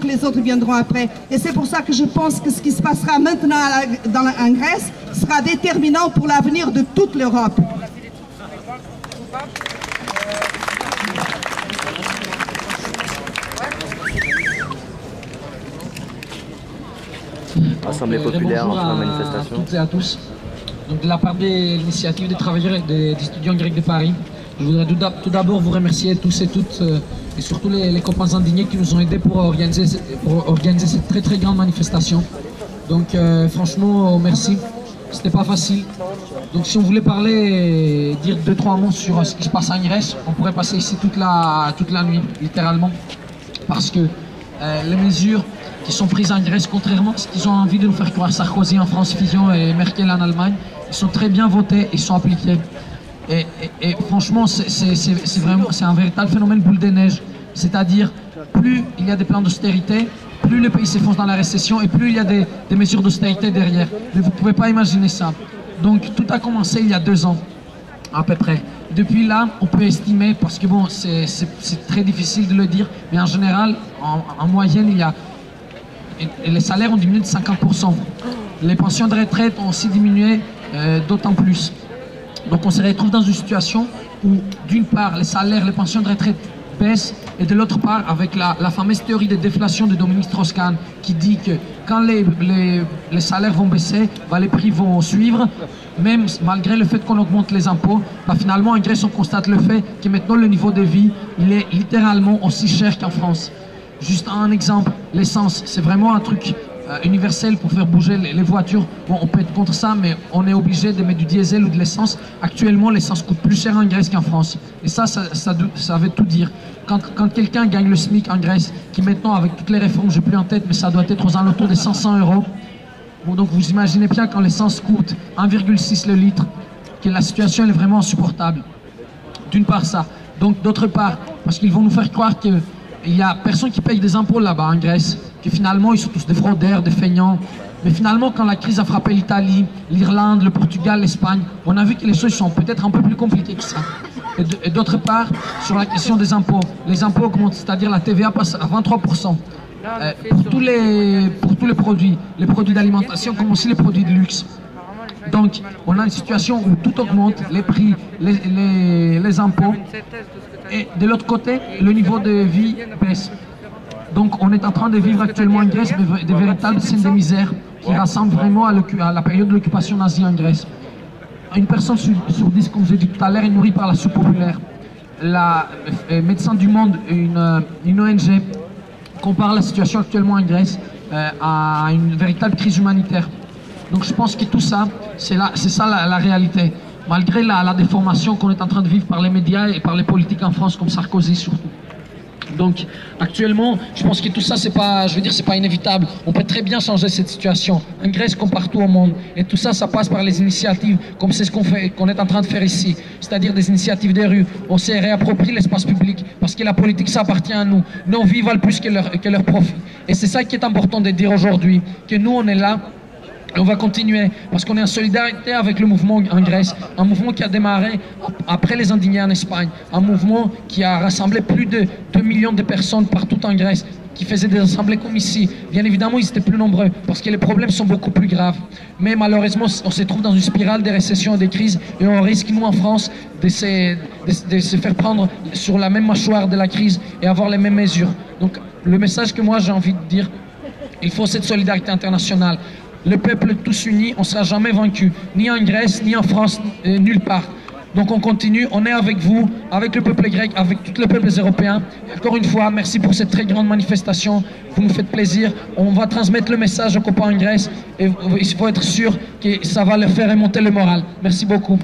que les autres viendront après. Et c'est pour ça que je pense que ce qui se passera maintenant en Grèce sera déterminant pour l'avenir de toute l'Europe. Assemblée populaire en fin de manifestation. À toutes et à tous. Donc de la part de l'initiative des travailleurs et des étudiants grecs de Paris, je voudrais tout d'abord vous remercier tous et toutes et surtout les copains indignés qui nous ont aidés pour organiser cette très grande manifestation. Donc franchement merci, c'était pas facile. Donc si on voulait parler et dire 2-3 mots sur ce qui se passe en Grèce, on pourrait passer ici toute la nuit, littéralement. Parce que les mesures qui sont prises en Grèce, contrairement à ce qu'ils ont envie de nous faire croire Sarkozy en France, Fillon et Merkel en Allemagne, ils sont très bien votés, ils sont appliqués. Et franchement, c'est un véritable phénomène boule de neige. C'est-à-dire, plus il y a des plans d'austérité, plus le pays s'effonce dans la récession et plus il y a des mesures d'austérité derrière. Mais vous ne pouvez pas imaginer ça. Donc tout a commencé il y a 2 ans, à peu près. Depuis là, on peut estimer, parce que bon, c'est très difficile de le dire, mais en général, en moyenne, les salaires ont diminué de 50%. Les pensions de retraite ont aussi diminué d'autant plus. Donc on se retrouve dans une situation où, d'une part, les salaires, les pensions de retraite baissent, et de l'autre part, avec la fameuse théorie de déflation de Dominique Strauss-Kahn, qui dit que quand les salaires vont baisser, les prix vont suivre, même malgré le fait qu'on augmente les impôts. Finalement, en Grèce, on constate le fait que maintenant, le niveau de vie, il est littéralement aussi cher qu'en France. Juste un exemple, l'essence, c'est vraiment un truc universel pour faire bouger les voitures. Bon, on peut être contre ça, mais on est obligé de mettre du diesel ou de l'essence. Actuellement, l'essence coûte plus cher en Grèce qu'en France. Et ça veut tout dire. Quand quelqu'un gagne le SMIC en Grèce, qui maintenant, avec toutes les réformes, je n'ai plus en tête, mais ça doit être aux alentours des 500 €. Bon, donc vous imaginez bien quand l'essence coûte 1,6 le litre, que la situation elle est vraiment insupportable. D'une part ça. Donc d'autre part, parce qu'ils vont nous faire croire qu'il n'y a personne qui paye des impôts là-bas en Grèce, que finalement ils sont tous des fraudeurs, des feignants. Mais finalement, quand la crise a frappé l'Italie, l'Irlande, le Portugal, l'Espagne, on a vu que les choses sont peut-être un peu plus compliquées que ça. Et d'autre part, sur la question des impôts, les impôts augmentent, c'est-à-dire la TVA passe à 23%. Pour tous les produits d'alimentation comme aussi les produits de luxe. Donc, on a une situation où tout augmente, les prix, les impôts, et de l'autre côté, le niveau de vie baisse. Donc, on est en train de vivre actuellement en Grèce des véritables scènes de misère qui rassemblent vraiment à la période de l'occupation nazie en Grèce. Une personne sur 10, comme je l'ai dit tout à l'heure, est nourrie par la soupe populaire. Médecins du Monde, une ONG, compare la situation actuellement en Grèce à une véritable crise humanitaire. Donc je pense que tout ça, c'est ça la réalité. Malgré la déformation qu'on est en train de vivre par les médias et par les politiques en France, comme Sarkozy surtout. Donc actuellement, je pense que tout ça, c'est pas inévitable. On peut très bien changer cette situation, en Grèce comme partout au monde. Et tout ça, ça passe par les initiatives, comme c'est ce qu'on est en train de faire ici. C'est-à-dire des initiatives des rues. On s'est réapproprié l'espace public, parce que la politique, ça appartient à nous. Nos vies valent plus que leur profit. Et c'est ça qui est important de dire aujourd'hui, que nous, on est là. Et on va continuer, parce qu'on est en solidarité avec le mouvement en Grèce, un mouvement qui a démarré après les indignés en Espagne, un mouvement qui a rassemblé plus de 2 millions de personnes partout en Grèce, qui faisaient des assemblées comme ici. Bien évidemment, ils étaient plus nombreux, parce que les problèmes sont beaucoup plus graves. Mais malheureusement, on se trouve dans une spirale des récessions et des crises, et on risque, nous en France, de se faire prendre sur la même mâchoire de la crise et avoir les mêmes mesures. Donc, le message que moi j'ai envie de dire, il faut cette solidarité internationale. Le peuple tous unis, on ne sera jamais vaincu, ni en Grèce, ni en France, nulle part. Donc on continue, on est avec vous, avec le peuple grec, avec tous les peuples européens. Et encore une fois, merci pour cette très grande manifestation, vous nous faites plaisir. On va transmettre le message aux copains en Grèce et il faut être sûr que ça va leur faire remonter le moral. Merci beaucoup.